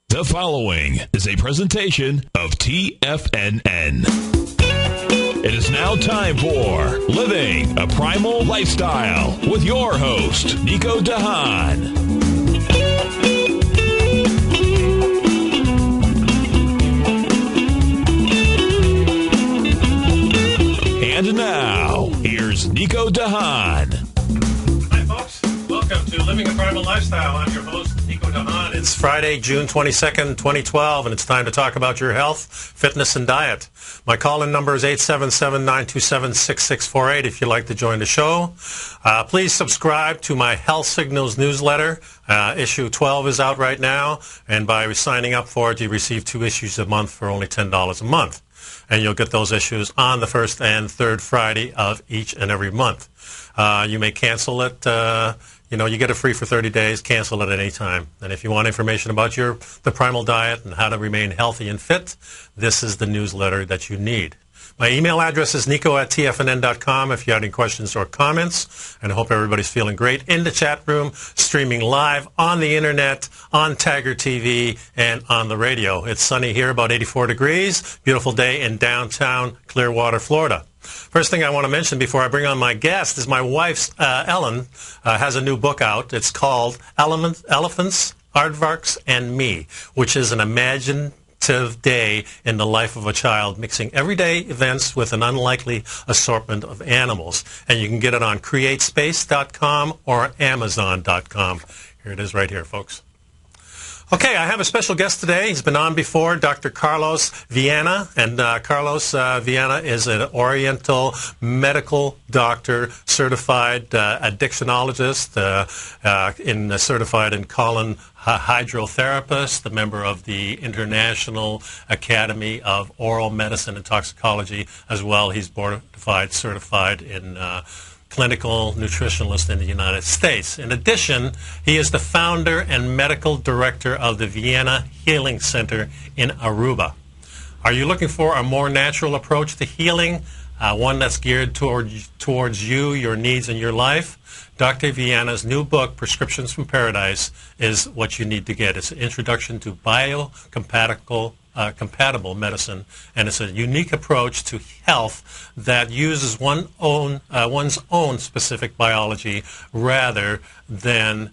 The following is a presentation of TFNN. It is now time for Living a Primal Lifestyle with your host, Nico de Haan. And now, here's Nico de Haan. Hi, folks. Welcome to Living a Primal Lifestyle. I'm your host, Nico de Haan. It's Friday, June 22nd, 2012, and it's time to talk about your health, fitness, and diet. My call-in number is 877-927-6648 if you'd like to join the show. Please subscribe to my Health Signals newsletter. Issue 12 is out right now, and by signing up for it, you receive 2 issues a month for only $10 a month. And you'll get those issues on the first and third Friday of each and every month. You may cancel it. You get it free for 30 days. Cancel it at any time. And if you want information about the primal diet and how to remain healthy and fit, this is the newsletter that you need. My email address is nico@tfnn.com if you have any questions or comments. And I hope everybody's feeling great in the chat room, streaming live on the internet, on Tiger TV, and on the radio. It's sunny here, about 84 degrees. Beautiful day in downtown Clearwater, Florida. First thing I want to mention before I bring on my guest is my wife's, Ellen, has a new book out. It's called Elephants, Aardvarks, and Me, which is an imaginative day in the life of a child, mixing everyday events with an unlikely assortment of animals. And you can get it on createspace.com or amazon.com. Here it is right here, folks. Okay, I have a special guest today. He's been on before, Dr. Carlos Viana. And Carlos Viana is an Oriental medical doctor, certified addictionologist, certified in colon hydrotherapist, a member of the International Academy of Oral Medicine and Toxicology as well. He's board certified in clinical nutritionalist in the United States. In addition, he is the founder and medical director of the Vienna Healing Center in Aruba. Are you looking for a more natural approach to healing, one that's geared towards you, your needs, and your life? Dr. Viana's new book, Prescriptions from Paradise, is what you need to get. It's an introduction to biocompatible medicine, and it's a unique approach to health that uses one's own specific biology rather than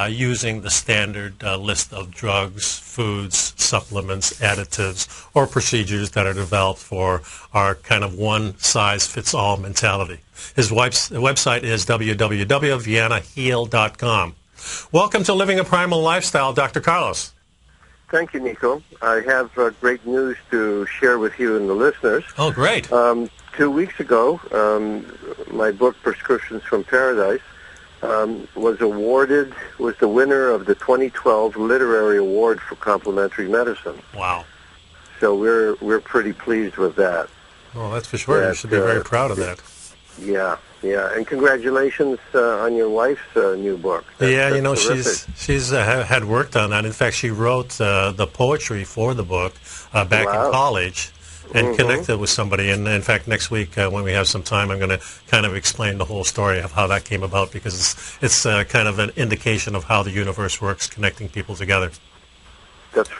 using the standard list of drugs, foods, supplements, additives, or procedures that are developed for our kind of one-size-fits-all mentality. His website is www.viennaheal.com. Welcome to Living a Primal Lifestyle, Dr. Carlos. Thank you, Nico. I have great news to share with you and the listeners. Oh, great. 2 weeks ago, my book, Prescriptions from Paradise, was the winner of the 2012 Literary Award for Complementary Medicine. Wow. So we're pretty pleased with that. Well, that's for sure. You should be very proud of that. Yeah. And congratulations on your wife's new book. That's she's had worked on that. In fact, she wrote the poetry for the book back in college and connected with somebody. And in fact, next week when we have some time, I'm going to kind of explain the whole story of how that came about, because it's kind of an indication of how the universe works, connecting people together. That's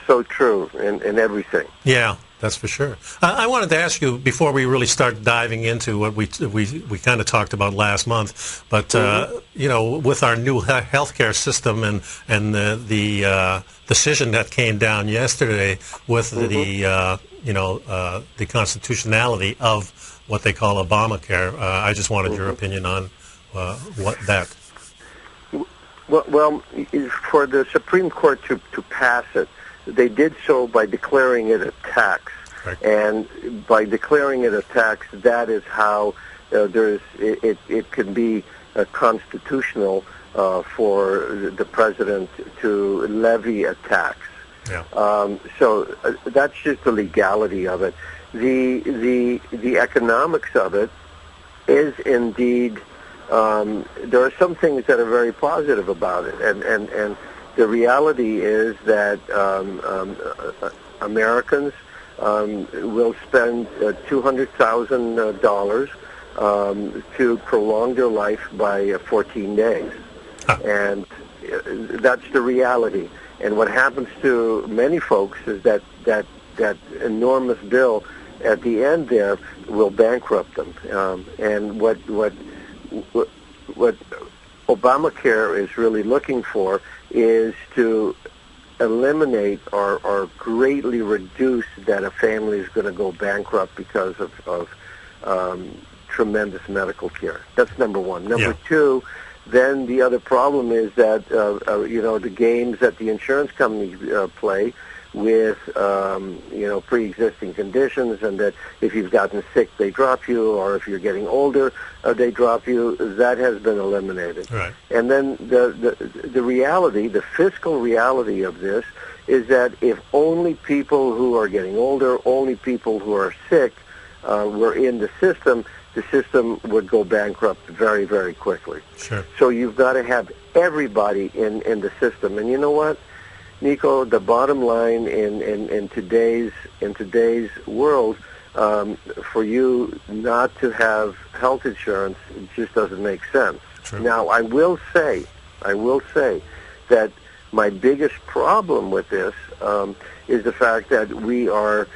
so true in everything. Yeah. That's for sure. I wanted to ask you, before we really start diving into what we kind of talked about last month, but with our new healthcare system and the decision that came down yesterday with the constitutionality of what they call Obamacare, I just wanted your opinion on what that. Well, for the Supreme Court to pass it, they did so by declaring it a tax. Right. And by declaring it a tax, that is how it can be constitutional for the president to levy a tax. Yeah. So that's just the legality of it. The economics of it is indeed, there are some things that are very positive about it, and the reality is that Americans will spend $200,000 to prolong their life by 14 days. And that's the reality. And what happens to many folks is that enormous bill at the end there will bankrupt them. And what Obamacare is really looking for is to eliminate or greatly reduce that a family is going to go bankrupt because of tremendous medical care. That's number one. Number two, then the other problem is that the games that the insurance companies play with pre-existing conditions, and that if you've gotten sick they drop you, or if you're getting older they drop you. That has been eliminated. Right. And then the reality, the fiscal reality of this is that if only people who are getting older, only people who are sick were in the system would go bankrupt very, very quickly. Sure. So you've got to have everybody in the system. And you know what, Nico, the bottom line in today's world, for you not to have health insurance, it just doesn't make sense. True. Now, I will say that my biggest problem with this is the fact that we are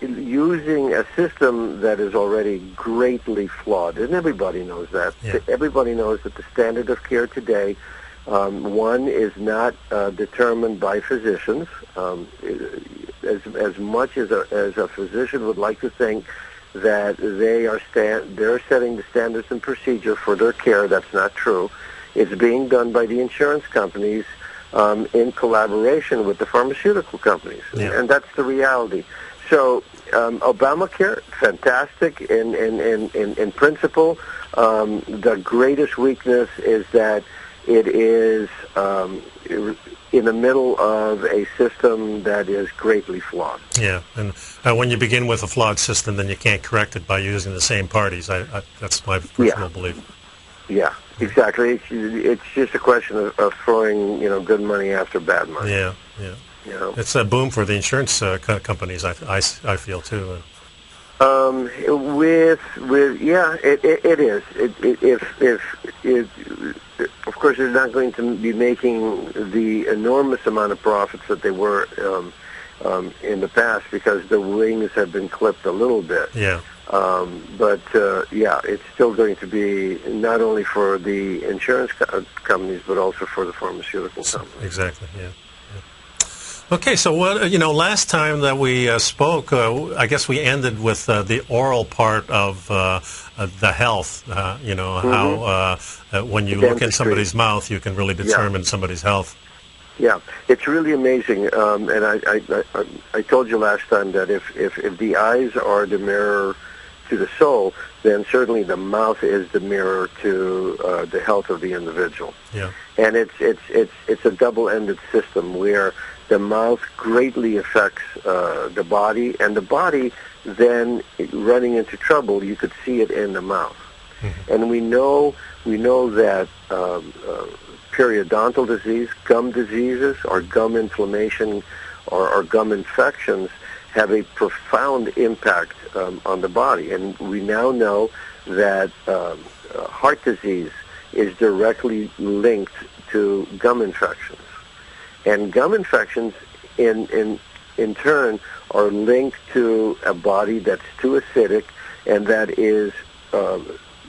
using a system that is already greatly flawed, and everybody knows that. Yeah. Everybody knows that the standard of care today, one, is not determined by physicians. As much as a physician would like to think that they're setting the standards and procedure for their care, that's not true. It's being done by the insurance companies in collaboration with the pharmaceutical companies, and that's the reality. So Obamacare, fantastic in principle. The greatest weakness is that it is in the middle of a system that is greatly flawed. Yeah, and when you begin with a flawed system, then you can't correct it by using the same parties. That's my personal belief. Yeah, exactly. It's just a question of throwing good money after bad money. Yeah. It's a boom for the insurance companies. I feel too. It is. Of course, they're not going to be making the enormous amount of profits that they were in the past, because the wings have been clipped a little bit. Yeah. But it's still going to be not only for the insurance companies, but also for the pharmaceutical companies. Exactly. Yeah. Okay, so last time that we spoke, I guess we ended with the oral part of the health. How when you look in somebody's mouth, you can really determine somebody's health. Yeah, it's really amazing. And I told you last time that if the eyes are the mirror to the soul, then certainly the mouth is the mirror to the health of the individual. Yeah. And it's a double-ended system where the mouth greatly affects the body, and the body then running into trouble, you could see it in the mouth. Mm-hmm. And we know that periodontal disease, gum diseases, or gum inflammation, or gum infections have a profound impact on the body. And we now know that heart disease is directly linked to gum infections. And gum infections, in turn, are linked to a body that's too acidic and that is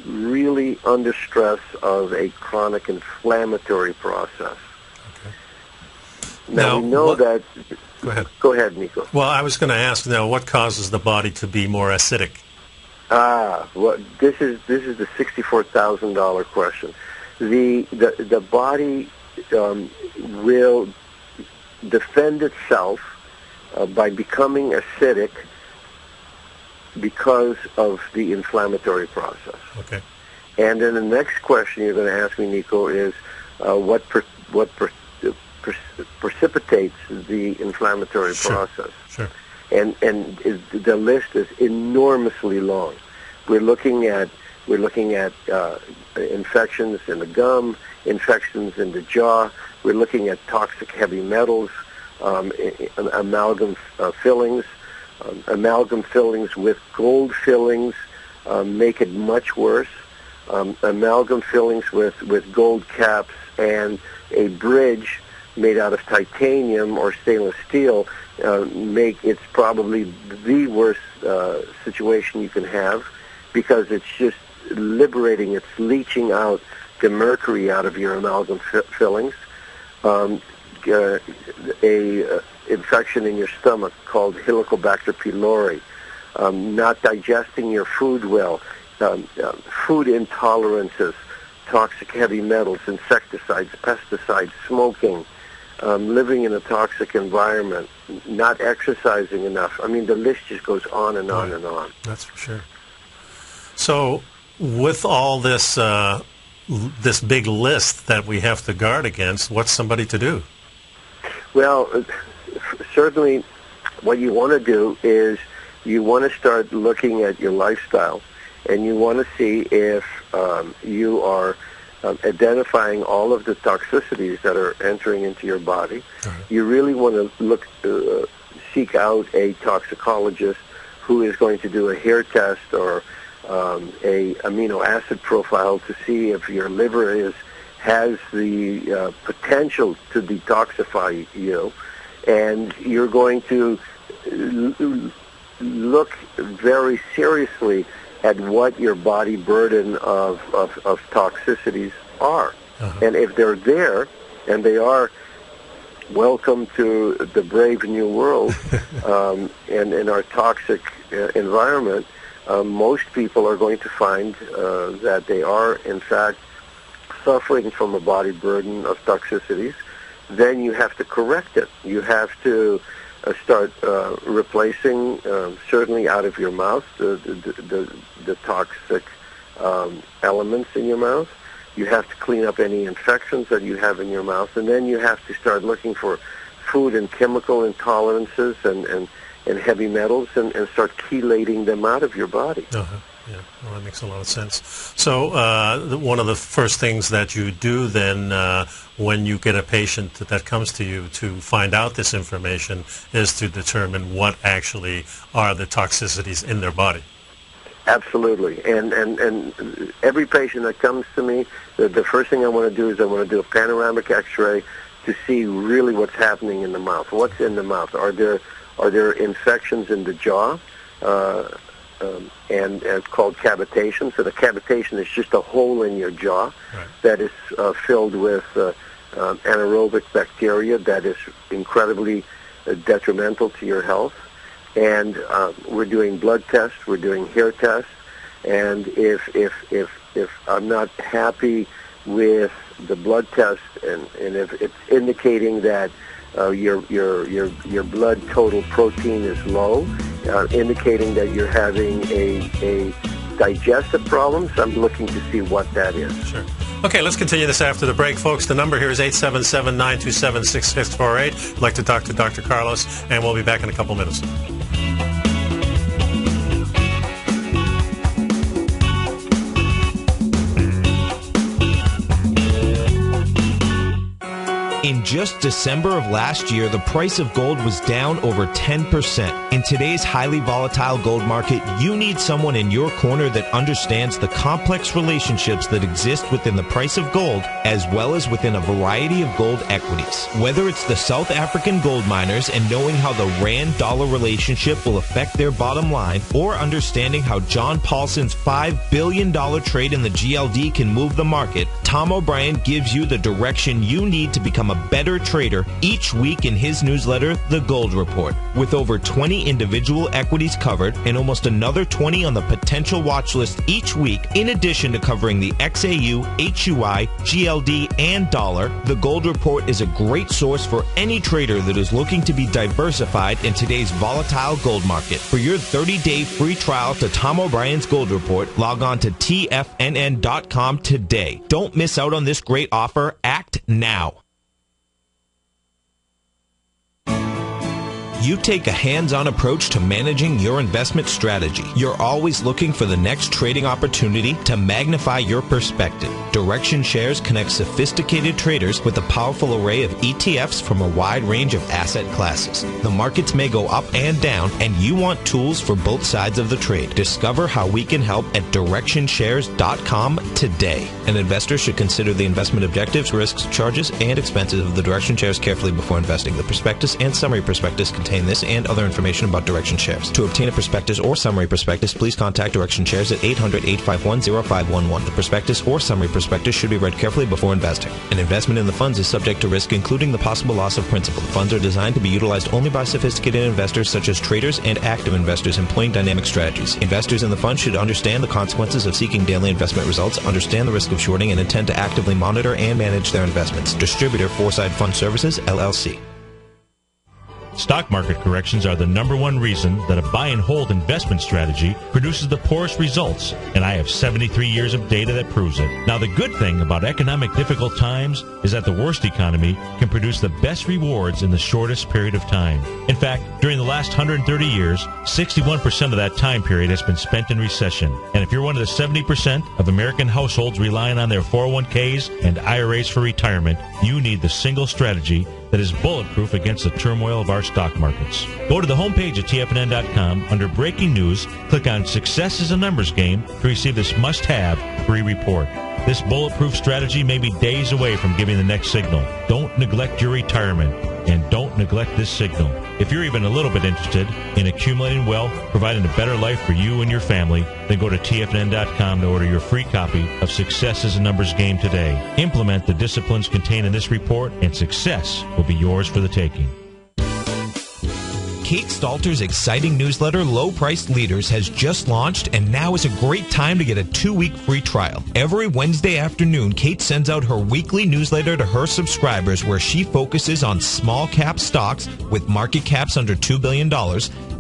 really under stress of a chronic inflammatory process. Okay. Now we know that... Go ahead. Go ahead, Nico. Well, I was going to ask now, what causes the body to be more acidic? Well, this is the $64,000 question. The body will defend itself by becoming acidic because of the inflammatory process. Okay. And then the next question you're going to ask me, Nico, is what precipitates the inflammatory process? Sure. And the list is enormously long. We're looking at infections in the gum, infections in the jaw. We're looking at toxic heavy metals, amalgam fillings. Amalgam fillings with gold fillings make it much worse. Amalgam fillings with gold caps and a bridge made out of titanium or stainless steel it's probably the worst situation you can have, because it's just liberating, it's leaching out the mercury out of your amalgam fillings. A infection in your stomach called Helicobacter pylori, not digesting your food well, food intolerances, toxic heavy metals, insecticides, pesticides, smoking, living in a toxic environment, not exercising enough. I mean, the list just goes on and on and on. That's for sure. So with all this this big list that we have to guard against, what's somebody to do? Well, certainly what you want to do is you want to start looking at your lifestyle, and you want to see if you are identifying all of the toxicities that are entering into your body. You really want to seek out a toxicologist who is going to do a hair test or a amino acid profile to see if your liver has the potential to detoxify you, and you're going to look very seriously at what your body burden of toxicities are. And if they're there, and they are, welcome to the brave new world, and in our toxic environment, most people are going to find that they are, in fact, suffering from a body burden of toxicities. Then you have to correct it. You have to start replacing, certainly out of your mouth, the toxic elements in your mouth. You have to clean up any infections that you have in your mouth, and then you have to start looking for food and chemical intolerances and heavy metals, and start chelating them out of your body. Yeah, well, that makes a lot of sense. So one of the first things that you do then when you get a patient that comes to you to find out this information is to determine what actually are the toxicities in their body. Absolutely. And every patient that comes to me, the first thing I want to do is I want to do a panoramic X-ray to see really what's happening in the mouth. What's in the mouth? Are there infections in the jaw? And it's called cavitation. So the cavitation is just a hole in your jaw that is filled with anaerobic bacteria that is incredibly detrimental to your health. And we're doing blood tests, we're doing hair tests, and if I'm not happy with the blood test, and if it's indicating that your blood total protein is low, indicating that you're having a digestive problems, I'm looking to see what that is. Sure. Okay, let's continue this after the break, folks. The number here is 877-927-6648. I'd like to talk to Dr. Carlos, and we'll be back in a couple minutes. In just December of last year, the price of gold was down over 10%. In today's highly volatile gold market, you need someone in your corner that understands the complex relationships that exist within the price of gold, as well as within a variety of gold equities. Whether it's the South African gold miners and knowing how the Rand-dollar relationship will affect their bottom line, or understanding how John Paulson's $5 billion trade in the GLD can move the market, Tom O'Brien gives you the direction you need to become a better trader each week in his newsletter, The Gold Report. With over 20 individual equities covered and almost another 20 on the potential watch list each week, in addition to covering the XAU, HUI, GLD, and dollar, The Gold Report is a great source for any trader that is looking to be diversified in today's volatile gold market. For your 30-day free trial to Tom O'Brien's Gold Report, log on to TFNN.com today. Don't miss out on this great offer. Act now. You take a hands-on approach to managing your investment strategy. You're always looking for the next trading opportunity to magnify your perspective. Direction Shares connects sophisticated traders with a powerful array of ETFs from a wide range of asset classes. The markets may go up and down, and you want tools for both sides of the trade. Discover how we can help at DirectionShares.com today. An investor should consider the investment objectives, risks, charges, and expenses of the Direction Shares carefully before investing. The prospectus and summary prospectus contain this and other information about Direction Shares. To obtain a prospectus or summary prospectus, please contact Direction Shares at 800-851-0511. The prospectus or summary prospectus should be read carefully before investing. An investment in the funds is subject to risk, including the possible loss of principal. The funds are designed to be utilized only by sophisticated investors such as traders and active investors employing dynamic strategies. Investors in the fund should understand the consequences of seeking daily investment results, understand the risk of shorting, and intend to actively monitor and manage their investments. Distributor, Foreside Fund Services, LLC. Stock market corrections are the number one reason that a buy and hold investment strategy produces the poorest results, and I have 73 years of data that proves it. Now, the good thing about economic difficult times is that the worst economy can produce the best rewards in the shortest period of time. In fact, during the last 130 years, 61% of that time period has been spent in recession. And if you're one of the 70% of American households relying on their 401ks and IRAs for retirement, you need the single strategy that is bulletproof against the turmoil of our stock markets. Go to the homepage at TFNN.com. Under Breaking News, click on Success is a Numbers Game to receive this must-have free report. This bulletproof strategy may be days away from giving the next signal. Don't neglect your retirement, and don't neglect this signal. If you're even a little bit interested in accumulating wealth, providing a better life for you and your family, then go to TFNN.com to order your free copy of Success is a Numbers Game today. Implement the disciplines contained in this report, and success will be yours for the taking. Kate Stalter's exciting newsletter, Low Priced Leaders, has just launched, and now is a great time to get a 2-week free trial. Every Wednesday afternoon, Kate sends out her weekly newsletter to her subscribers where she focuses on small cap stocks with market caps under $2 billion,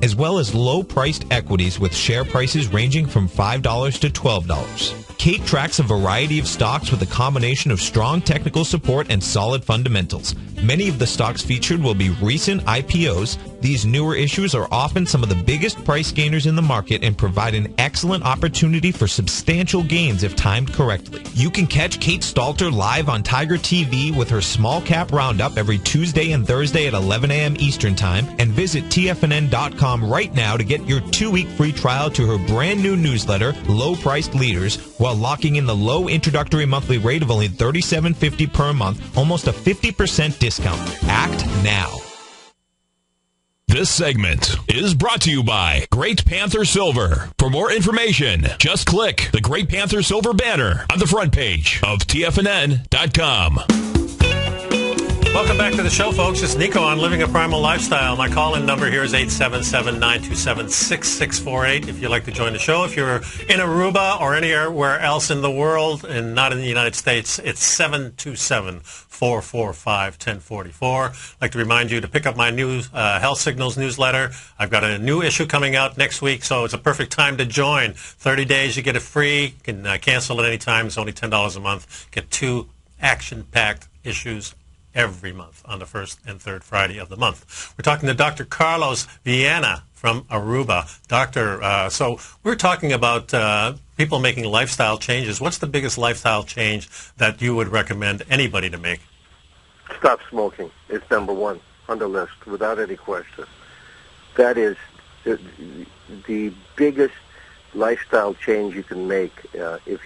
as well as low-priced equities with share prices ranging from $5 to $12. Kate tracks a variety of stocks with a combination of strong technical support and solid fundamentals. Many of the stocks featured will be recent IPOs. These newer issues are often some of the biggest price gainers in the market and provide an excellent opportunity for substantial gains if timed correctly. You can catch Kate Stalter live on Tiger TV with her Small Cap Roundup every Tuesday and Thursday at 11 a.m. Eastern Time, and visit TFNN.com right now to get your 2-week free trial to her brand new newsletter, Low Priced Leaders, while locking in the low introductory monthly rate of only $37.50 per month, almost a 50% discount. Act now. This segment is brought to you by Great Panther Silver. For more information, just click the Great Panther Silver banner on the front page of TFNN.com. Welcome back to the show, folks. It's Nico on Living a Primal Lifestyle. My call-in number here is 877-927-6648 if you'd like to join the show. If you're in Aruba or anywhere else in the world and not in the United States, it's 727-445-1044. I'd like to remind you to pick up my new Health Signals newsletter. I've got a new issue coming out next week, so it's a perfect time to join. 30 days, you get it free. You can cancel at any time. It's only $10 a month. Get 2 action-packed issues every month on the first and third Friday of the month. We're talking to Dr. Carlos Viana from Aruba. Doctor, so we're talking about people making lifestyle changes. What's the biggest lifestyle change that you would recommend anybody to make? Stop smoking. It's number one on the list, without any question. That is the biggest lifestyle change you can make if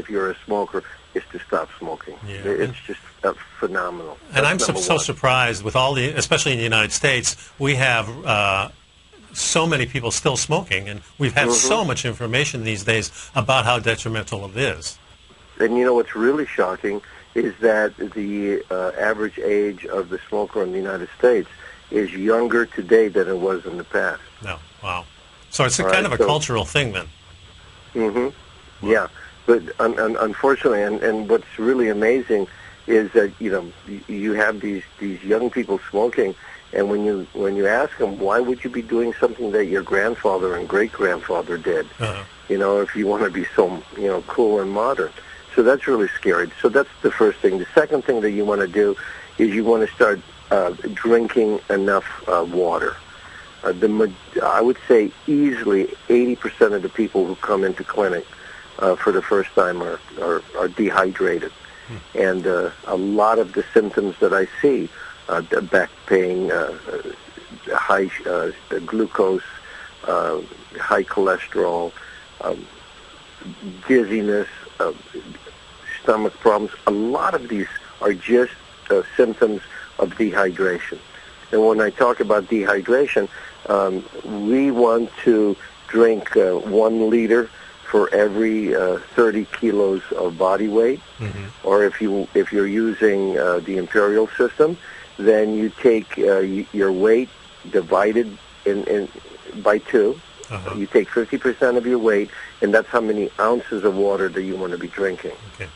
you're a smoker, is to stop smoking. Yeah. It's just phenomenal. And I'm so surprised with all the, especially in the United States, we have so many people still smoking, and we've had so much information these days about how detrimental it is. And you know what's really shocking is that the average age of the smoker in the United States is younger today than it was in the past. No, wow. So it's kind of a cultural thing then. Mm-hmm. Yeah. But unfortunately, and what's really amazing is that you have these young people smoking, and when you ask them, why would you be doing something that your grandfather and great grandfather did? If you want to be so cool and modern. So that's really scary. So that's the first thing. The second thing that you want to do is you want to start drinking enough water. I would say easily 80% of the people who come into clinic for the first time are dehydrated. And a lot of the symptoms that I see, back pain, high glucose, high cholesterol, dizziness, stomach problems, a lot of these are just symptoms of dehydration. And when I talk about dehydration, we want to drink 1 liter for every 30 kilos of body weight. Or if you're using the imperial system, then you take your weight divided by 2. You take 50% of your weight, and that's how many ounces of water that you want to be drinking. Okay.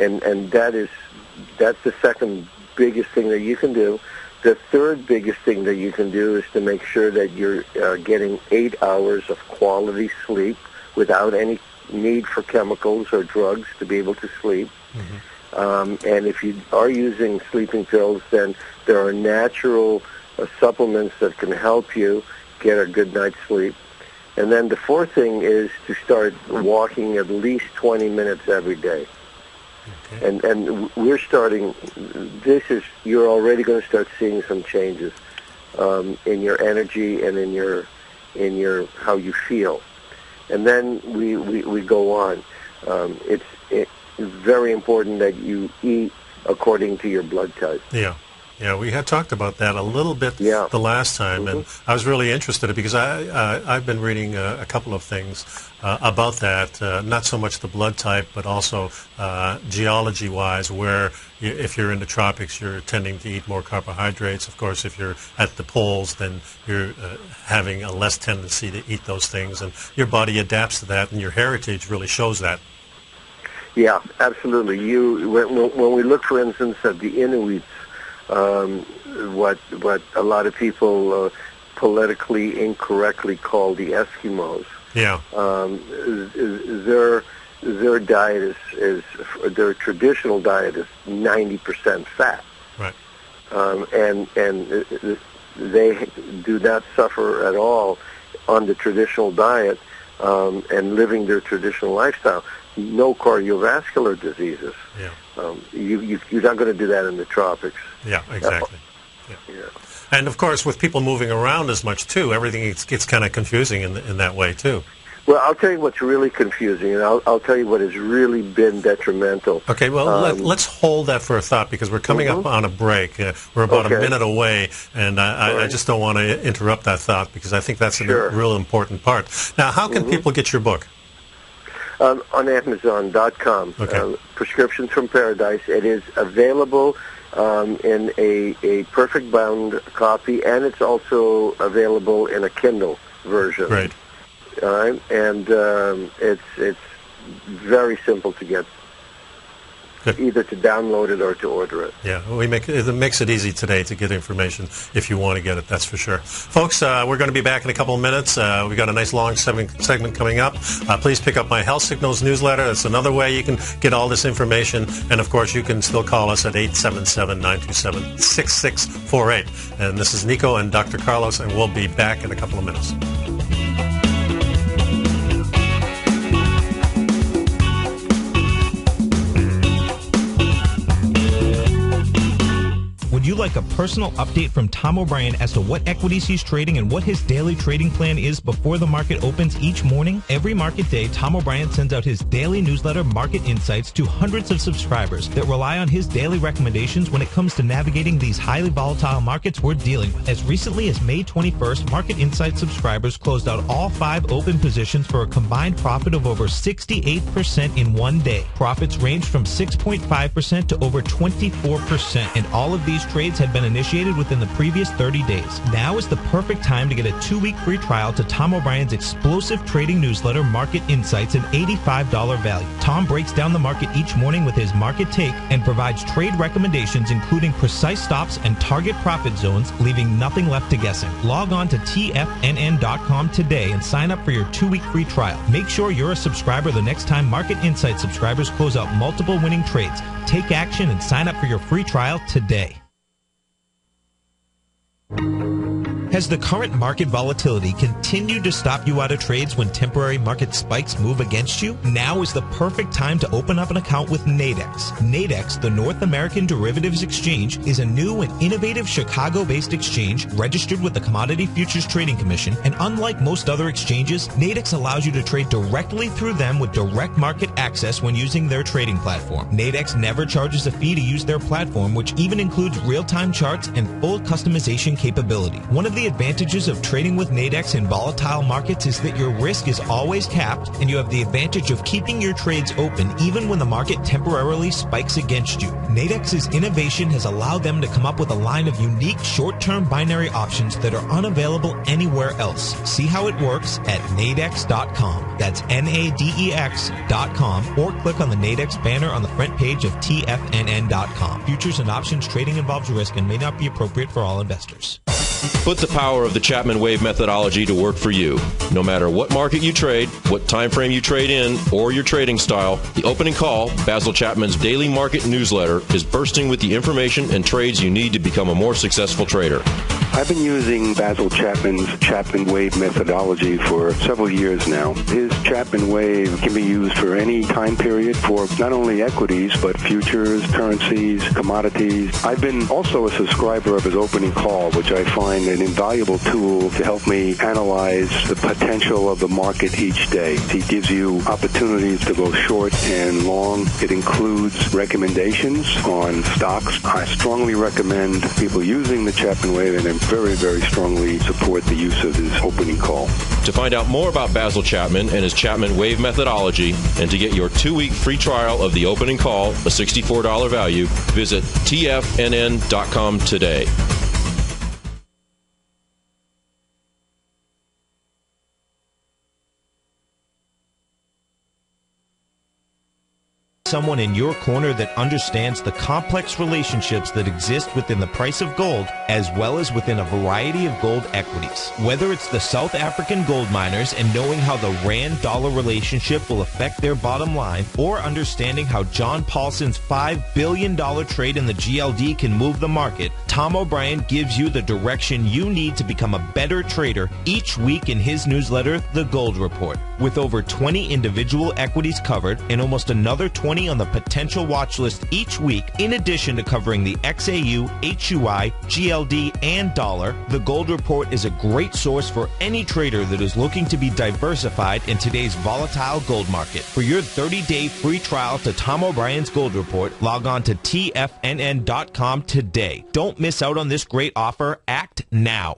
And that's the second biggest thing that you can do. The third biggest thing that you can do is to make sure that you're getting 8 hours of quality sleep without any need for chemicals or drugs to be able to sleep. And if you are using sleeping pills, then there are natural supplements that can help you get a good night's sleep. And then the fourth thing is to start walking at least 20 minutes every day. Okay. And we're starting, you're already going to start seeing some changes in your energy and in your how you feel. And then we go on. It's very important that you eat according to your blood type. Yeah, we had talked about that a little bit the last time, and I was really interested in it because I've been reading a couple of things about that, not so much the blood type, but also geology-wise, where if you're in the tropics, you're tending to eat more carbohydrates. Of course, if you're at the poles, then you're having a less tendency to eat those things, and your body adapts to that, and your heritage really shows that. Yeah, absolutely. When we look, for instance, at the Inuits, what a lot of people politically incorrectly call the Eskimos. Yeah. Their diet is their traditional diet is 90% fat. Right. And they do not suffer at all on the traditional diet and living their traditional lifestyle. No cardiovascular diseases. Yeah. You're not going to do that in the tropics. Yeah, exactly. Yeah. And of course, with people moving around as much too, everything gets kind of confusing in that way too. Well, I'll tell you what's really confusing, and I'll tell you what has really been detrimental. Okay, well, let's hold that for a thought because we're coming up on a break. We're about a minute away, and I just don't want to interrupt that thought because I think that's a real important part. Now, how can people get your book? On Amazon.com. Okay. Prescriptions from Paradise. It is available in a perfect bound copy, and it's also available in a Kindle version. Right. And it's very simple to get. Good. Either to download it or to order it. Yeah, it makes it easy today to get information if you want to get it, that's for sure. Folks, we're going to be back in a couple of minutes. We've got a nice long segment coming up. Please pick up my Health Signals newsletter. That's another way you can get all this information. And, of course, you can still call us at 877-927-6648. And this is Nico and Dr. Carlos, and we'll be back in a couple of minutes. Would you like a personal update from Tom O'Brien as to what equities he's trading and what his daily trading plan is before the market opens each morning? Every market day, Tom O'Brien sends out his daily newsletter, Market Insights, to hundreds of subscribers that rely on his daily recommendations when it comes to navigating these highly volatile markets we're dealing with. As recently as May 21st, Market Insights subscribers closed out all 5 open positions for a combined profit of over 68% in one day. Profits ranged from 6.5% to over 24%, and all of these trades had been initiated within the previous 30 days. Now is the perfect time to get a 2-week free trial to Tom O'Brien's explosive trading newsletter, Market Insights, an $85 value. Tom breaks down the market each morning with his market take and provides trade recommendations including precise stops and target profit zones, leaving nothing left to guessing. Log on to TFNN.com today and sign up for your 2-week free trial. Make sure you're a subscriber the next time Market Insights subscribers close out multiple winning trades. Take action and sign up for your free trial today. Has the current market volatility continued to stop you out of trades when temporary market spikes move against you? Now is the perfect time to open up an account with Nadex. Nadex, the North American Derivatives Exchange, is a new and innovative Chicago-based exchange registered with the Commodity Futures Trading Commission, and unlike most other exchanges, Nadex allows you to trade directly through them with direct market access when using their trading platform. Nadex never charges a fee to use their platform, which even includes real-time charts and full customization capability. One of the advantages of trading with Nadex in volatile markets is that your risk is always capped, and you have the advantage of keeping your trades open even when the market temporarily spikes against you. Nadex's innovation has allowed them to come up with a line of unique short-term binary options that are unavailable anywhere else. See how it works at nadex.com. That's nadex.com, or click on the Nadex banner on the front page of TFNN.com. Futures and options trading involves risk and may not be appropriate for all investors. Put the power of the Chapman Wave methodology to work for you. No matter what market you trade, what time frame you trade in, or your trading style, the Opening Call, Basil Chapman's daily market newsletter, is bursting with the information and trades you need to become a more successful trader. I've been using Basil Chapman's Chapman Wave methodology for several years now. His Chapman Wave can be used for any time period for not only equities, but futures, currencies, commodities. I've been also a subscriber of his Opening Call, which I find an invaluable tool to help me analyze the potential of the market each day. He gives you opportunities to go short and long. It includes recommendations on stocks. I strongly recommend people using the Chapman Wave, and very, very strongly support the use of his Opening Call. To find out more about Basil Chapman and his Chapman Wave methodology, and to get your 2-week free trial of the Opening Call, a $64 value, visit TFNN.com today. Someone in your corner that understands the complex relationships that exist within the price of gold, as well as within a variety of gold equities. Whether it's the South African gold miners and knowing how the Rand-dollar relationship will affect their bottom line, or understanding how John Paulson's $5 billion trade in the GLD can move the market, Tom O'Brien gives you the direction you need to become a better trader each week in his newsletter, The Gold Report. With over 20 individual equities covered and almost another 20 on the potential watch list each week, in addition to covering the XAU, HUI, GLD, and dollar, The Gold Report is a great source for any trader that is looking to be diversified in today's volatile gold market. For your 30-day free trial to Tom O'Brien's Gold Report, log on to TFNN.com today. Don't miss out on this great offer. Act now.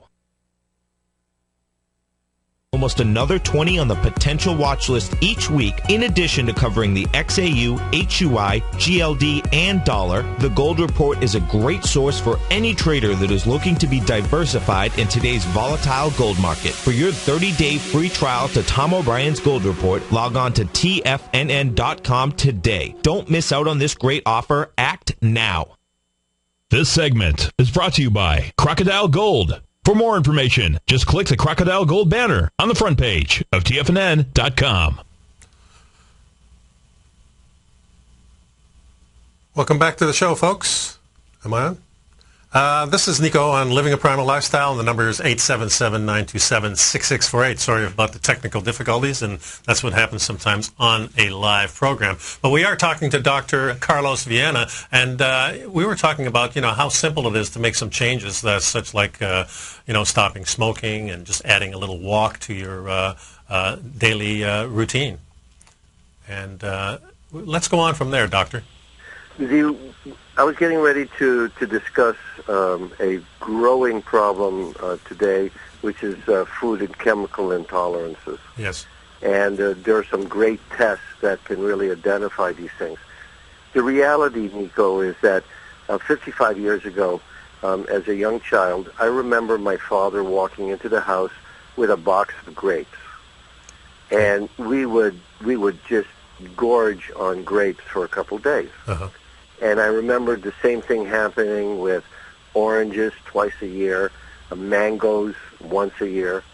Almost another 20 on the potential watch list each week, in addition to covering the XAU, HUI, GLD, and dollar. The Gold Report is a great source for any trader that is looking to be diversified in today's volatile gold market. For your 30-day free trial to Tom O'Brien's Gold Report, log on to TFNN.com today. Don't miss out on this great offer. Act now. This segment is brought to you by Crocodile Gold. For more information, just click the Crocodile Gold banner on the front page of TFNN.com. Welcome back to the show, folks. Am I on? This is Nico on Living a Primal Lifestyle, and the number is 877-927-6648. Sorry about the technical difficulties, and that's what happens sometimes on a live program. But we are talking to Dr. Carlos Viana, and we were talking about, how simple it is to make some changes, such like, stopping smoking and just adding a little walk to your daily routine. And let's go on from there, Doctor. I was getting ready to discuss a growing problem today, which is food and chemical intolerances. Yes. And there are some great tests that can really identify these things. The reality, Nico, is that 55 years ago, as a young child, I remember my father walking into the house with a box of grapes. And we would just gorge on grapes for a couple days. Uh-huh. And I remember the same thing happening with oranges twice a year, mangoes once a year.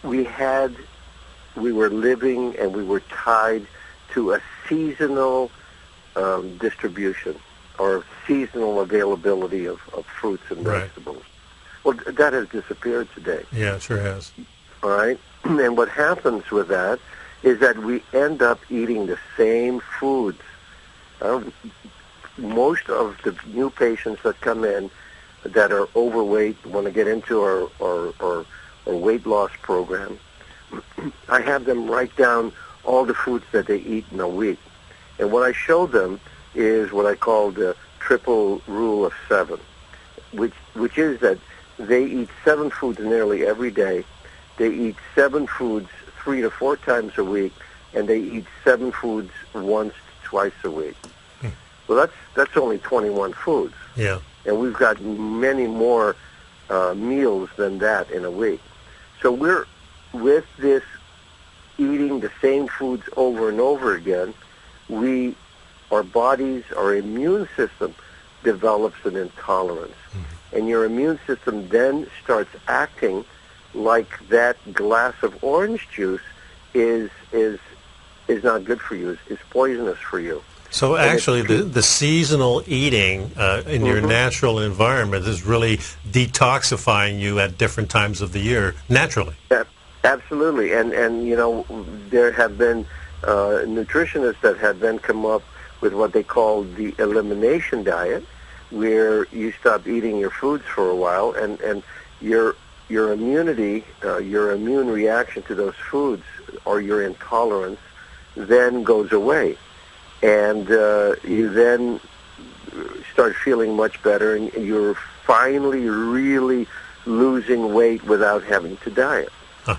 We were living and we were tied to a seasonal distribution or seasonal availability of fruits and vegetables. Well, that has disappeared today. Yeah, it sure has. All right? And what happens with that is that we end up eating the same foods. Most of the new patients that come in that are overweight want to get into our weight loss program, I have them write down all the foods that they eat in a week. And what I show them is what I call the triple rule of 7, which is that they eat 7 foods nearly every day. They eat 7 foods 3 to 4 times a week, and they eat 7 foods once to twice a week. Well, that's only 21 foods. Yeah. And we've got many more meals than that in a week. So we're, with this eating the same foods over and over again, our bodies, our immune system develops an intolerance. And your immune system then starts acting like that glass of orange juice is not good for you, is poisonous for you. So actually, the seasonal eating in your natural environment is really detoxifying you at different times of the year, naturally. Yeah, absolutely. And you know, there have been nutritionists that have then come up with what they call the elimination diet, where you stop eating your foods for a while, and your immunity, your immune reaction to those foods, or your intolerance, then goes away. And you then start feeling much better, and you're finally really losing weight without having to diet. Huh.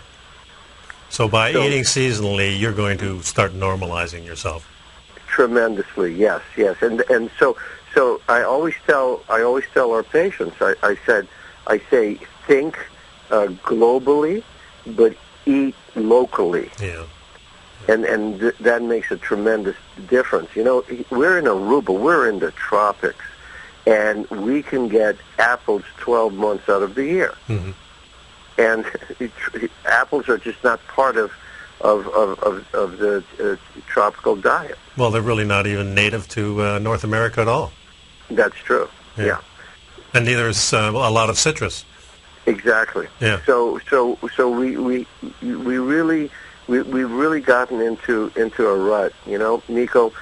So by eating seasonally, you're going to start normalizing yourself. Tremendously, yes. And so I always tell our patients, I say think globally, but eat locally. Yeah. And that makes a tremendous difference. You know, we're in Aruba, we're in the tropics, and we can get apples 12 months out of the year. Mm-hmm. And apples are just not part of the tropical diet. Well, they're really not even native to North America at all. That's true. Yeah. And neither is a lot of citrus. Exactly. Yeah. So we've really gotten into a rut. You know, Nico,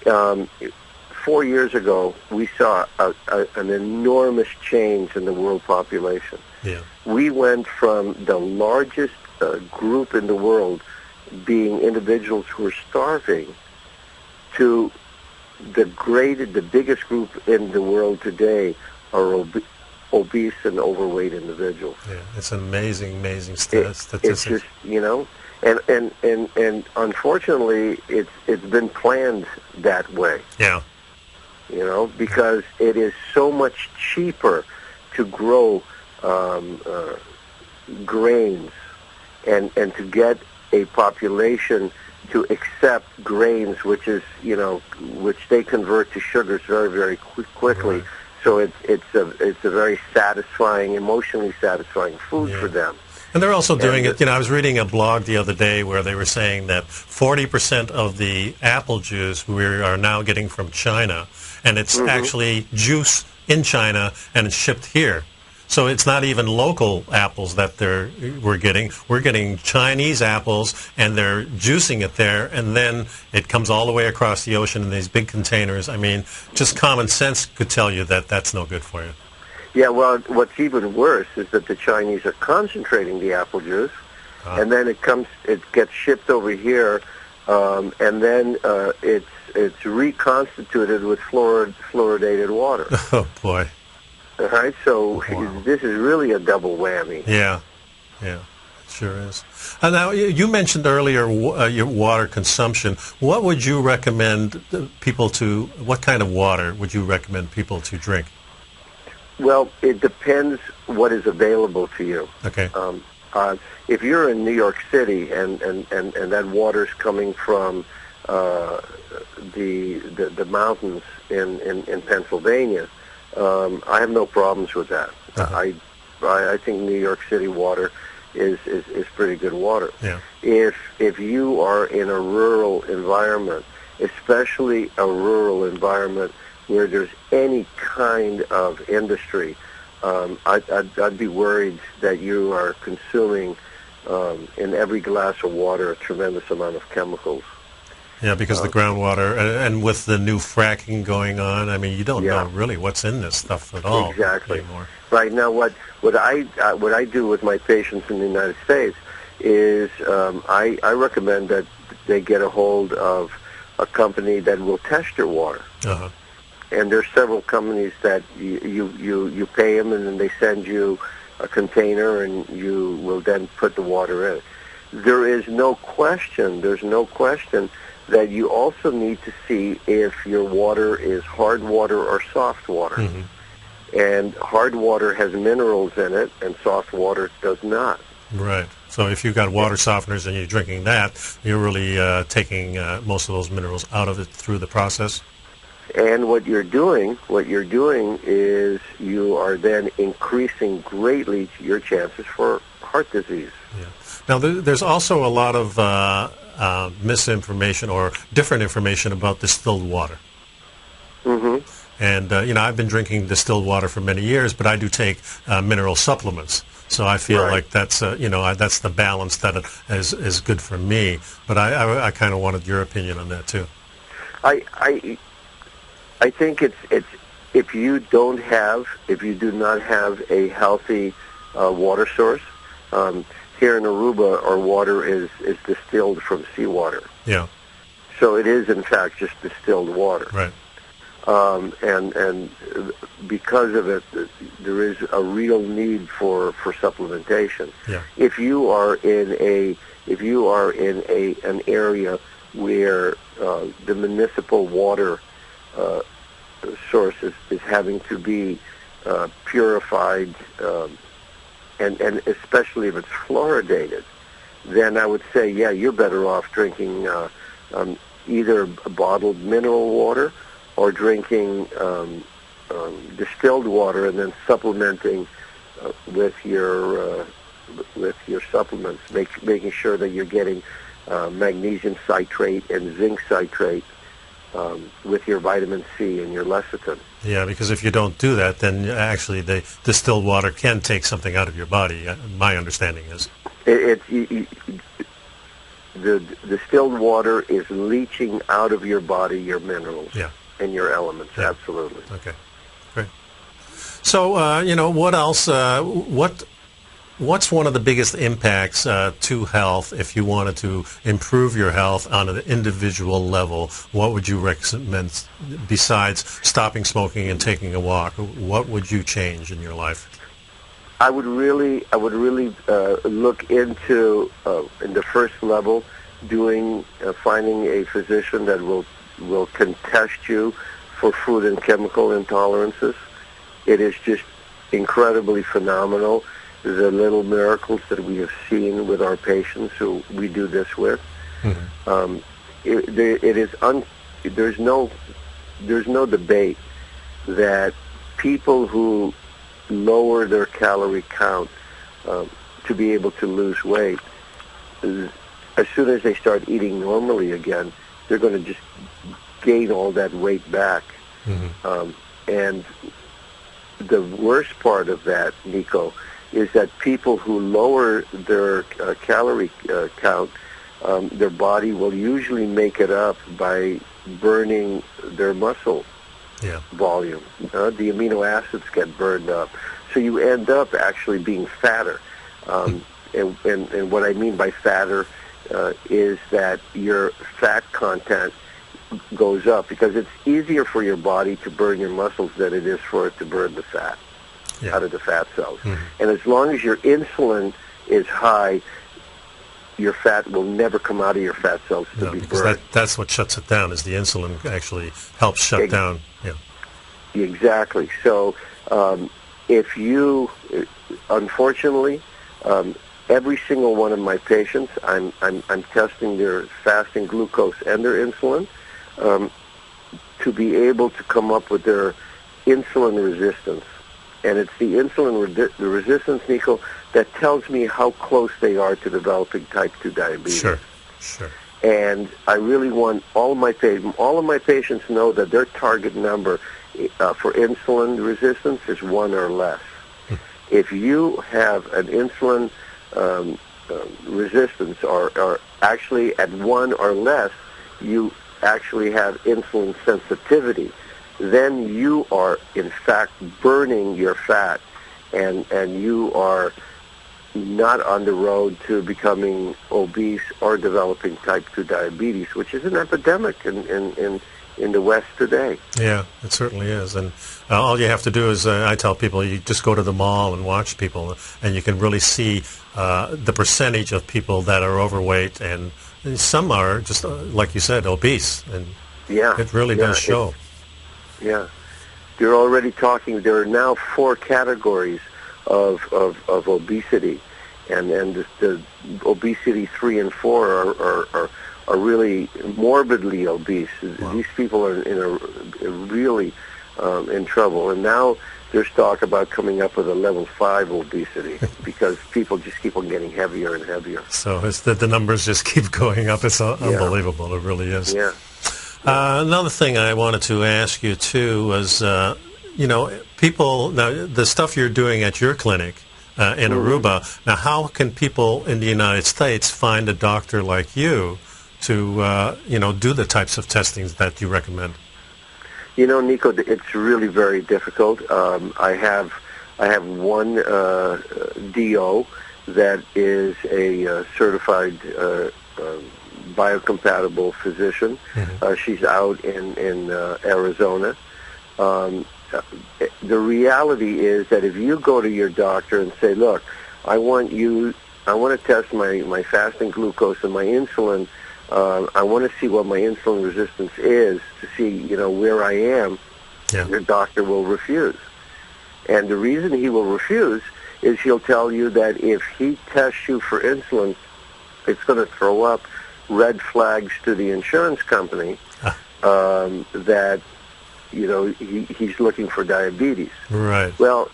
4 years ago, we saw an enormous change in the world population. Yeah. We went from the largest group in the world being individuals who were starving to the biggest group in the world today are obese and overweight individuals. Yeah, it's an amazing statistic. It's just, you know, and unfortunately, it's been planned that way. Yeah. You know, because it is so much cheaper to grow grains and to get a population to accept grains, which they convert to sugars very, very quickly. Right. So it's a very satisfying, emotionally satisfying food for them. And they're also doing it. You know, I was reading a blog the other day where they were saying that 40% of the apple juice we are now getting from China, and it's actually juice in China and it's shipped here. So it's not even local apples that we're getting. We're getting Chinese apples, and they're juicing it there, and then it comes all the way across the ocean in these big containers. I mean, just common sense could tell you that that's no good for you. Yeah, well, what's even worse is that the Chinese are concentrating the apple juice, and then it gets shipped over here, and then it's reconstituted with fluoridated water. Oh boy. All right, so this is really a double whammy. Yeah, it sure is. Now, you mentioned earlier your water consumption. What would you recommend what kind of water would you recommend people to drink? Well, it depends what is available to you. Okay. If you're in New York City and that water's coming from the mountains in Pennsylvania, I have no problems with that. I think New York City water is pretty good water. Yeah. If you are in a rural environment, especially a rural environment where there's any kind of industry, I'd be worried that you are consuming in every glass of water a tremendous amount of chemicals. Yeah, because the groundwater, and with the new fracking going on, I mean, you don't know really what's in this stuff at all anymore. Right now, what I do with my patients in the United States is I recommend that they get a hold of a company that will test your water. Uh-huh. And there's several companies that you pay them, and then they send you a container, and you will then put the water in. There's no question that you also need to see if your water is hard water or soft water. Mm-hmm. And hard water has minerals in it, and soft water does not. Right. So if you've got water softeners and you're drinking that, you're really taking most of those minerals out of it through the process. And what you're doing is you are then increasing greatly your chances for heart disease. Yeah. Now, there's also a lot of misinformation or different information about distilled water. Mm-hmm. And, I've been drinking distilled water for many years, but I do take mineral supplements. So I feel like that's, that's the balance that is good for me. But I kind of wanted your opinion on that, too. I think it's if you do not have a healthy water source. Here in Aruba, our water is distilled from seawater. Yeah. So it is in fact just distilled water. Right. And because of it, there is a real need for supplementation. Yeah. If you are in an area where the municipal water source is having to be purified, and especially if it's fluoridated, then I would say, you're better off drinking either bottled mineral water or drinking distilled water, and then supplementing with your supplements, making sure that you're getting magnesium citrate and zinc citrate with your vitamin C and your lecithin. Yeah, because if you don't do that, then actually the distilled water can take something out of your body. My understanding is the distilled water is leaching out of your body your minerals and your elements. Yeah. Absolutely. Okay, great. So what else? What's one of the biggest impacts to health if you wanted to improve your health on an individual level? What would you recommend besides stopping smoking and taking a walk? What would you change in your life? I would really look into in the first level finding a physician that can test you for food and chemical intolerances. It is just incredibly phenomenal, the little miracles that we have seen with our patients who we do this with. Mm-hmm. There's no debate that people who lower their calorie count to be able to lose weight, as soon as they start eating normally again, they're going to just gain all that weight back. Mm-hmm. And the worst part of that, Nico, is that people who lower their calorie count, their body will usually make it up by burning their muscle volume. The amino acids get burned up. So you end up actually being fatter. And what I mean by fatter is that your fat content goes up, because it's easier for your body to burn your muscles than it is for it to burn the fat out of the fat cells. Mm-hmm. And as long as your insulin is high, your fat will never come out of your fat cells to be burned. That's what shuts it down, is the insulin actually helps shut down. Yeah. Exactly. So if you, unfortunately, every single one of my patients, I'm testing their fasting glucose and their insulin to be able to come up with their insulin resistance. And it's the insulin the resistance, Nico, that tells me how close they are to developing type 2 diabetes. Sure. And I really want all of my patients know that their target number for insulin resistance is 1 or less. if you have an insulin resistance or actually at 1 or less, you actually have insulin sensitivity, then you are in fact burning your fat, and you are not on the road to becoming obese or developing type 2 diabetes, which is an epidemic in the West today. Yeah, it certainly is. And all you have to do is, I tell people, you just go to the mall and watch people, and you can really see the percentage of people that are overweight, and some are just, like you said, obese. And it really does show. You're already talking, there are now 4 categories of obesity, and the obesity 3 and 4 are really morbidly obese. Wow. These people are really in trouble, and now there's talk about coming up with a level 5 obesity because people just keep on getting heavier and heavier. So it's the numbers just keep going up. It's unbelievable. It really is. Yeah. Another thing I wanted to ask you too was, people, now the stuff you're doing at your clinic in Aruba. Now, how can people in the United States find a doctor like you to do the types of testings that you recommend? Nico, it's really very difficult. I have one DO that is a certified biocompatible physician. She's out in Arizona. The reality is that if you go to your doctor and say, look, I want to test my fasting glucose and my insulin, I want to see what my insulin resistance is to see, where I am, your doctor will refuse. And the reason he will refuse is he'll tell you that if he tests you for insulin, it's going to throw up red flags to the insurance company that, he's looking for diabetes. Right. Well,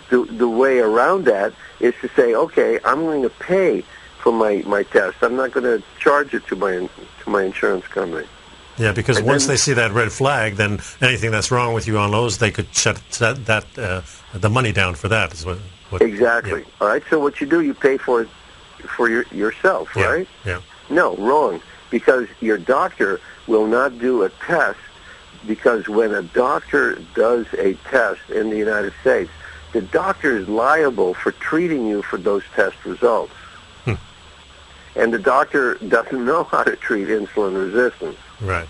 the way around that is to say, okay, I'm going to pay for my test. I'm not going to charge it to my insurance company. Yeah, because once they see that red flag, then anything that's wrong with you on those, they could shut the money down for that. Is what exactly. Yeah. All right. So what you do, you pay for it for yourself, right? Yeah. No, wrong. Because your doctor will not do a test. Because when a doctor does a test in the United States, the doctor is liable for treating you for those test results. And the doctor doesn't know how to treat insulin resistance. Right.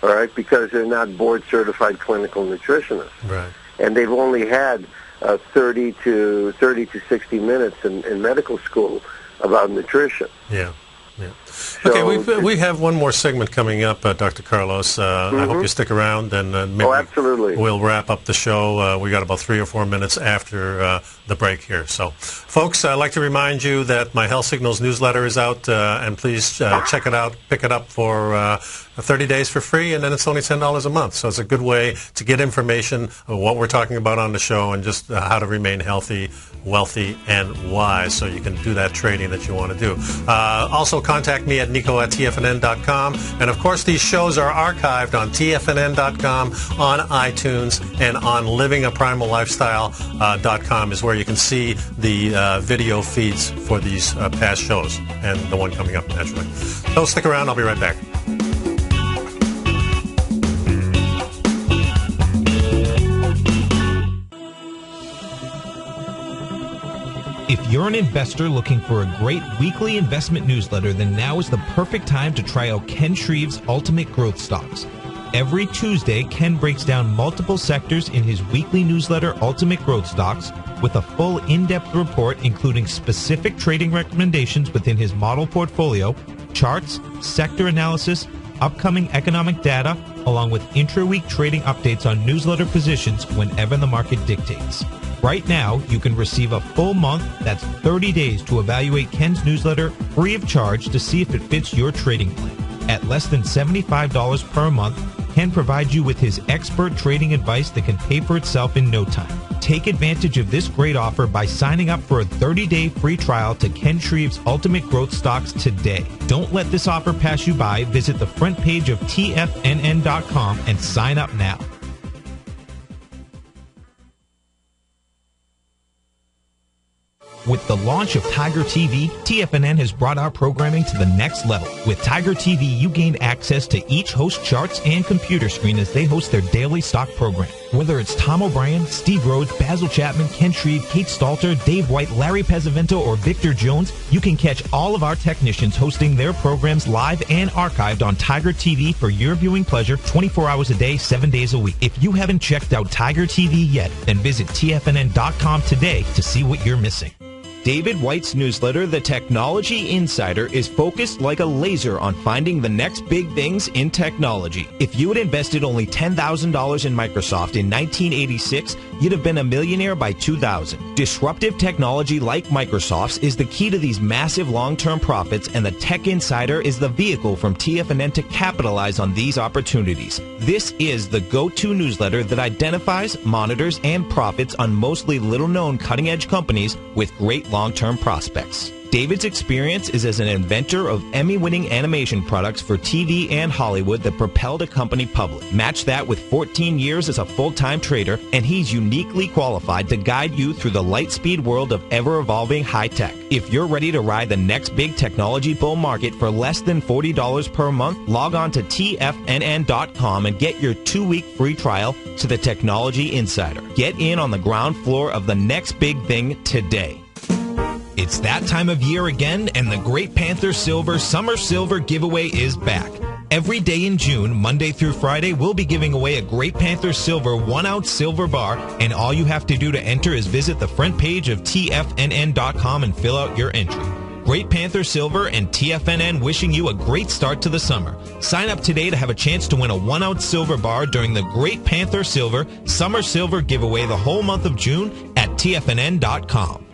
All right, because they're not board-certified clinical nutritionists. Right. And they've only had 30 to 60 minutes in medical school about nutrition. Yeah. So, okay, we have one more segment coming up, Dr. Carlos. I hope you stick around, and maybe absolutely. We'll wrap up the show. We got about 3 or 4 minutes after the break here. So, folks, I'd like to remind you that my Health Signals newsletter is out, and please check it out. Pick it up for 30 days for free, and then it's only $10 a month. So it's a good way to get information of what we're talking about on the show and just how to remain healthy, wealthy, and wise, so you can do that trading that you want to do. Also, contact me at nico@tfnn.com. And, of course, these shows are archived on tfnn.com, on iTunes, and on livingaprimal.lifestyle.com is where you can see the video feeds for these past shows and the one coming up, naturally. So stick around. I'll be right back. If you're an investor looking for a great weekly investment newsletter, then now is the perfect time to try out Ken Shreve's Ultimate Growth Stocks. Every Tuesday, Ken breaks down multiple sectors in his weekly newsletter, Ultimate Growth Stocks, with a full in-depth report including specific trading recommendations within his model portfolio, charts, sector analysis, upcoming economic data, along with intra-week trading updates on newsletter positions whenever the market dictates. Right now, you can receive a full month, that's 30 days, to evaluate Ken's newsletter free of charge to see if it fits your trading plan. At less than $75 per month, Ken provides you with his expert trading advice that can pay for itself in no time. Take advantage of this great offer by signing up for a 30-day free trial to Ken Shreve's Ultimate Growth Stocks today. Don't let this offer pass you by. Visit the front page of TFNN.com and sign up now. With the launch of Tiger TV, TFNN has brought our programming to the next level. With Tiger TV, you gain access to each host charts and computer screen as they host their daily stock program. Whether it's Tom O'Brien, Steve Rhodes, Basil Chapman, Ken Shreve, Kate Stalter, Dave White, Larry Pesavento, or Victor Jones, you can catch all of our technicians hosting their programs live and archived on Tiger TV for your viewing pleasure 24 hours a day, 7 days a week. If you haven't checked out Tiger TV yet, then visit TFNN.com today to see what you're missing. David White's newsletter, The Technology Insider, is focused like a laser on finding the next big things in technology. If you had invested only $10,000 in Microsoft in 1986, you'd have been a millionaire by 2000. Disruptive technology like Microsoft's is the key to these massive long-term profits, and the Tech Insider is the vehicle from TFNN to capitalize on these opportunities. This is the go-to newsletter that identifies, monitors, and profits on mostly little-known cutting-edge companies with great long-term prospects. David's experience is as an inventor of Emmy-winning animation products for TV and Hollywood that propelled a company public. Match that with 14 years as a full-time trader, and he's uniquely qualified to guide you through the light-speed world of ever-evolving high-tech. If you're ready to ride the next big technology bull market for less than $40 per month, log on to TFNN.com and get your 2-week free trial to the Technology Insider. Get in on the ground floor of the next big thing today. It's that time of year again, and the Great Panther Silver Summer Silver Giveaway is back. Every day in June, Monday through Friday, we'll be giving away a Great Panther Silver 1-ounce silver bar, and all you have to do to enter is visit the front page of TFNN.com and fill out your entry. Great Panther Silver and TFNN wishing you a great start to the summer. Sign up today to have a chance to win a 1-ounce silver bar during the Great Panther Silver Summer Silver Giveaway the whole month of June at TFNN.com.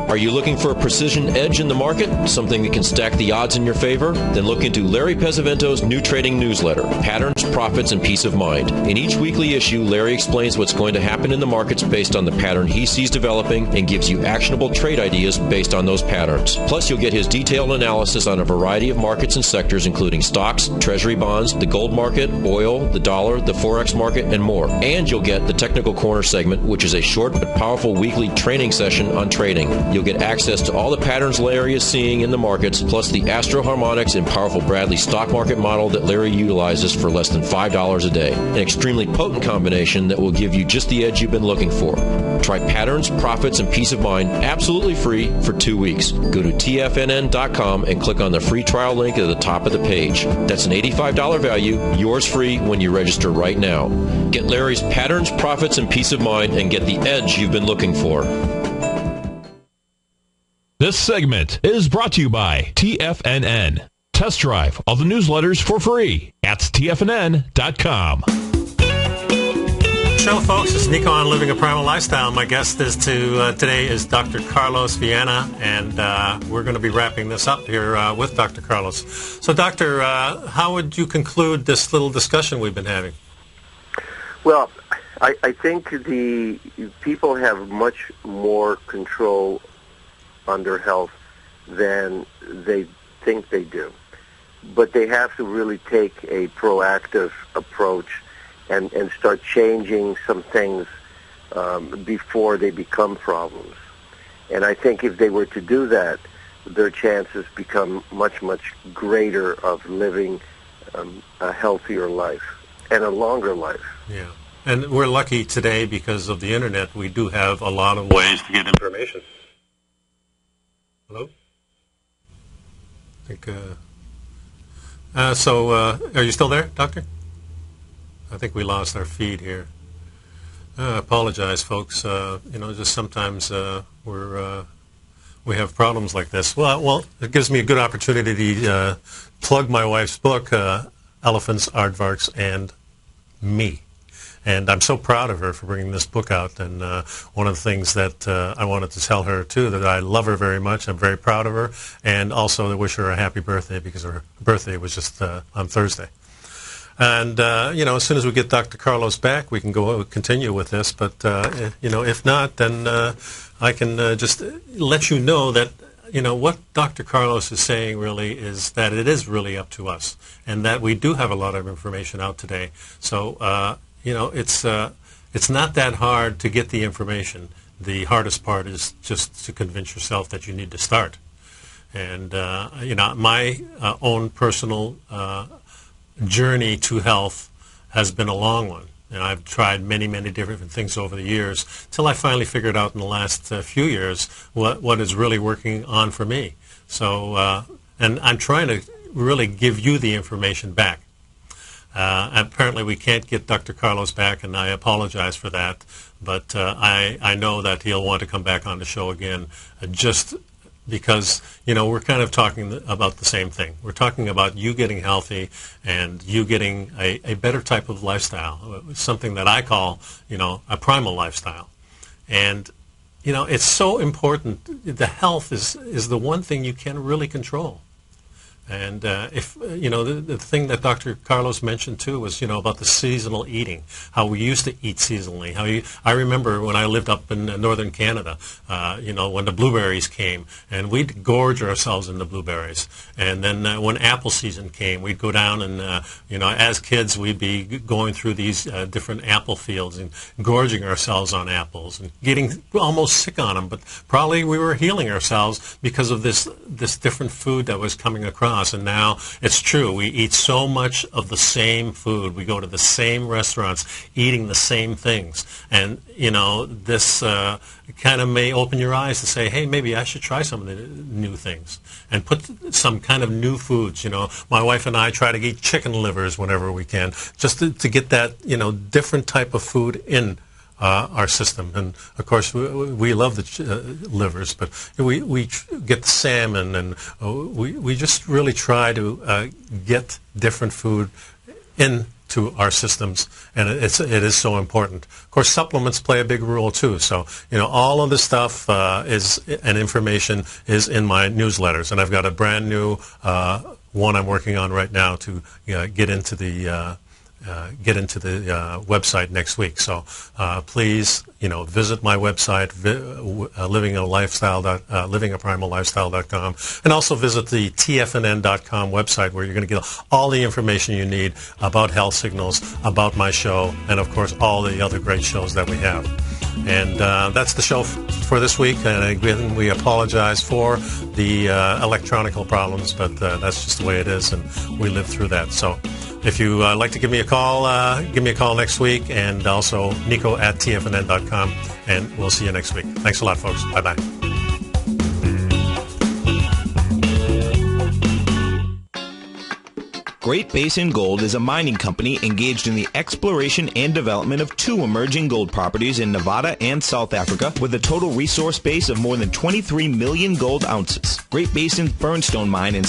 Are you looking for a precision edge in the market? Something that can stack the odds in your favor? Then look into Larry Pesavento's new trading newsletter, Patterns, Profits, and Peace of Mind. In each weekly issue, Larry explains what's going to happen in the markets based on the pattern he sees developing and gives you actionable trade ideas based on those patterns. Plus, you'll get his detailed analysis on a variety of markets and sectors, including stocks, treasury bonds, the gold market, oil, the dollar, the forex market, and more. And you'll get the Technical Corner segment, which is a short but powerful weekly training session on trading. You'll get access to all the patterns Larry is seeing in the markets, plus the Astro Harmonics and powerful Bradley stock market model that Larry utilizes for less than $5 a day. An extremely potent combination that will give you just the edge you've been looking for. Try Patterns, Profits, and Peace of Mind absolutely free for 2 weeks. Go to TFNN.com and click on the free trial link at the top of the page. That's an $85 value, yours free when you register right now. Get Larry's Patterns, Profits, and Peace of Mind and get the edge you've been looking for. This segment is brought to you by TFNN. Test drive all the newsletters for free at TFNN.com. Show, folks. It's Nico on Living a Primal Lifestyle. My guest is today is Dr. Carlos Viana, and we're going to be wrapping this up here with Dr. Carlos. So, Doctor, how would you conclude this little discussion we've been having? Well, I think the people have much more control on their health than they think they do. But they have to really take a proactive approach and start changing some things before they become problems. And I think if they were to do that, their chances become much, much greater of living a healthier life and a longer life. Yeah. And we're lucky today because of the Internet. We do have a lot of ways to get information. Hello? I think, are you still there, Doctor? I think we lost our feed here. I apologize, folks. Just sometimes we have problems like this. Well, it gives me a good opportunity to plug my wife's book, Elephants, Aardvarks, and Me. And I'm so proud of her for bringing this book out. And one of the things that I wanted to tell her, too, that I love her very much. I'm very proud of her. And also to wish her a happy birthday, because her birthday was just on Thursday. And, as soon as we get Dr. Carlos back, we can continue with this. But, if not, then I can just let you know that, what Dr. Carlos is saying really is that it is really up to us. And that we do have a lot of information out today. So, it's not that hard to get the information. The hardest part is just to convince yourself that you need to start. And, my own personal journey to health has been a long one. And I've tried many, many different things over the years till I finally figured out in the last few years what is really working on for me. So, and I'm trying to really give you the information back. Apparently we can't get Dr. Carlos back, and I apologize for that. But I know that he'll want to come back on the show again, just because, we're kind of talking about the same thing. We're talking about you getting healthy and you getting a better type of lifestyle, something that I call, a primal lifestyle. And, it's so important. The health is the one thing you can really control. And if the thing that Dr. Carlos mentioned too was about the seasonal eating, how we used to eat seasonally. I remember when I lived up in northern Canada, when the blueberries came, and we'd gorge ourselves in the blueberries. And then when apple season came, we'd go down and as kids we'd be going through these different apple fields and gorging ourselves on apples and getting almost sick on them. But probably we were healing ourselves because of this different food that was coming across. And now it's true. We eat so much of the same food. We go to the same restaurants eating the same things. And, this kind of may open your eyes to say, hey, maybe I should try some of the new things and put some kind of new foods. My wife and I try to eat chicken livers whenever we can, just to get that, different type of food in our system. And of course we love the livers, but we get the salmon, and we just really try to get different food into our systems, and it is so important. Of course, supplements play a big role too. So all of this stuff and information is in my newsletters, and I've got a brand new one I'm working on right now to get into the website next week. So please, visit my website, livingaprimal.lifestyle.com, and also visit the TFNN.com website, where you're going to get all the information you need about health signals, about my show, and of course all the other great shows that we have. And that's the show for this week. And again, we apologize for the electronical problems, but that's just the way it is, and we live through that. So if you like to give me a call next week, and also Nico@TFNN.com, and we'll see you next week. Thanks a lot, folks. Bye-bye. Great Basin Gold is a mining company engaged in the exploration and development of 2 emerging gold properties in Nevada and South Africa, with a total resource base of more than 23 million gold ounces. Great Basin's Burnstone mine in